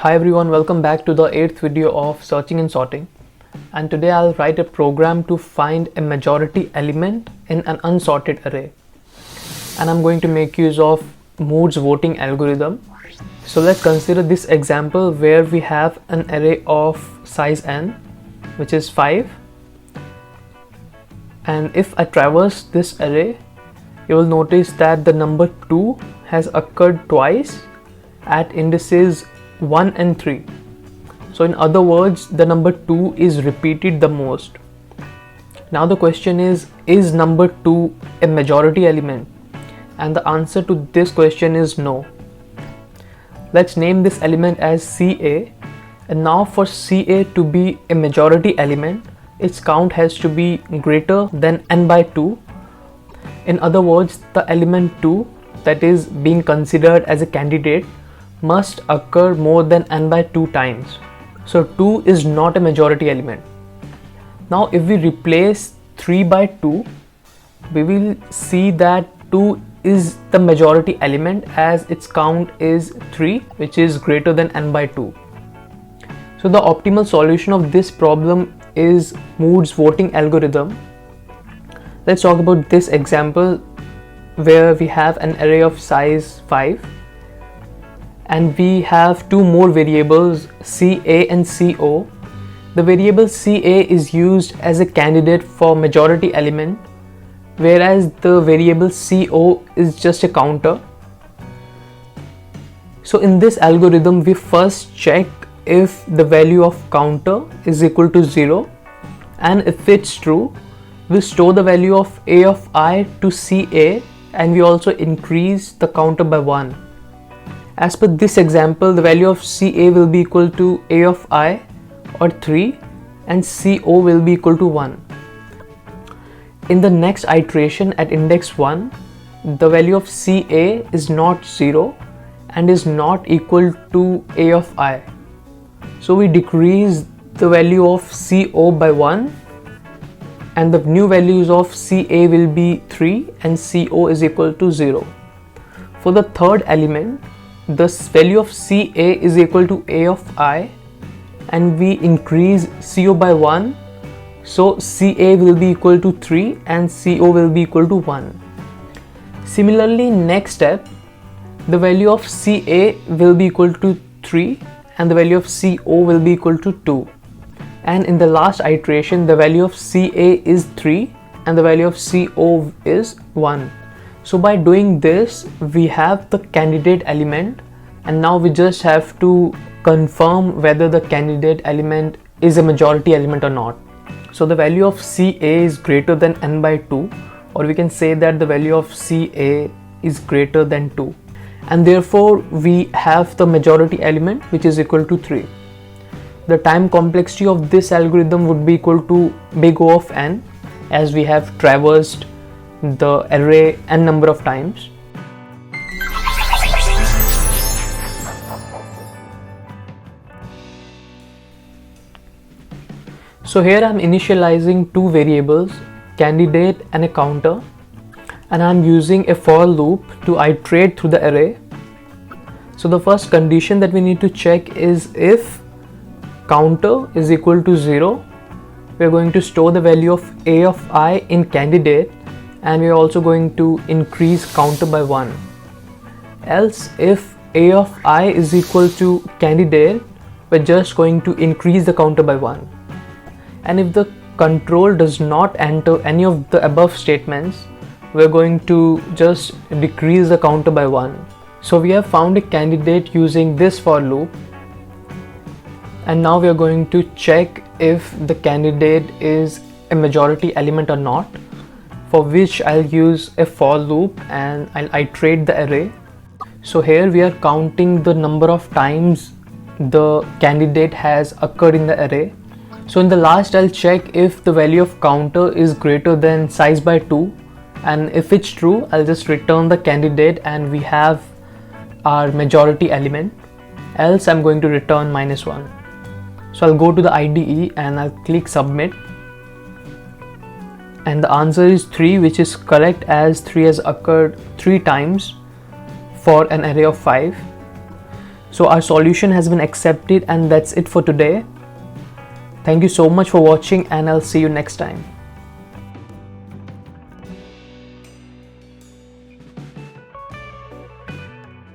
Hi everyone, welcome back to the 8th video of Searching and Sorting. And today I'll write a program to find a majority element in an unsorted array. And I'm going to make use of Moore's voting algorithm. So let's consider this example where we have an array of size n, which is 5. And if I traverse this array, you will notice that the number 2 has occurred twice at indices 1 and 3. So in other words, the number 2 is repeated the most. Now the question is number 2 a majority element? And the answer to this question is no. Let's name this element as CA, and now for CA to be a majority element, its count has to be greater than n by 2. In other words, the element 2 that is being considered as a candidate must occur more than n by 2 times. So 2 is not a majority element. Now if we replace 3 by 2, we will see that 2 is the majority element as its count is 3, which is greater than n by 2. So the optimal solution of this problem is Moore's voting algorithm. Let's talk about this example where we have an array of size 5. And we have two more variables, CA and CO. The variable CA is used as a candidate for majority element, whereas the variable CO is just a counter. So in this algorithm, we first check if the value of counter is equal to 0, and if it's true, we store the value of A of I to CA, and we also increase the counter by 1. As per this example, the value of CA will be equal to A of I or 3 and CO will be equal to 1. In the next iteration at index 1, the value of CA is not 0 and is not equal to A of I. So we decrease the value of CO by 1 and the new values of CA will be 3 and CO is equal to 0. For the third element, the value of CA is equal to A of I and we increase CO by 1, so CA will be equal to 3 and CO will be equal to 1. Similarly, next step, the value of CA will be equal to 3 and the value of CO will be equal to 2. And in the last iteration, the value of CA is 3 and the value of CO is 1. So by doing this, we have the candidate element, and now we just have to confirm whether the candidate element is a majority element or not. So the value of CA is greater than n by 2, or we can say that the value of CA is greater than 2. And therefore, we have the majority element which is equal to 3. The time complexity of this algorithm would be equal to big O of n, as we have traversed the array n number of times. So here I am initializing two variables, candidate and a counter, and I am using a for loop to iterate through the array. So the first condition that we need to check is if counter is equal to 0, we are going to store the value of A of I in candidate, and we are also going to increase counter by 1. Else, if A of I is equal to candidate, we're just going to increase the counter by 1. And if the control does not enter any of the above statements, we're going to just decrease the counter by 1. So we have found a candidate using this for loop, and now we are going to check if the candidate is a majority element or not, for which I'll use a for loop and I'll iterate the array. So here we are counting the number of times the candidate has occurred in the array. So in the last, I'll check if the value of counter is greater than size by 2, and if it's true, I'll just return the candidate and we have our majority element. Else I'm going to return -1. So I'll go to the IDE and I'll click submit, and the answer is 3, which is correct as 3 has occurred 3 times for an array of 5. So our solution has been accepted, and that's it for today. Thank you so much for watching, and I'll see you next time.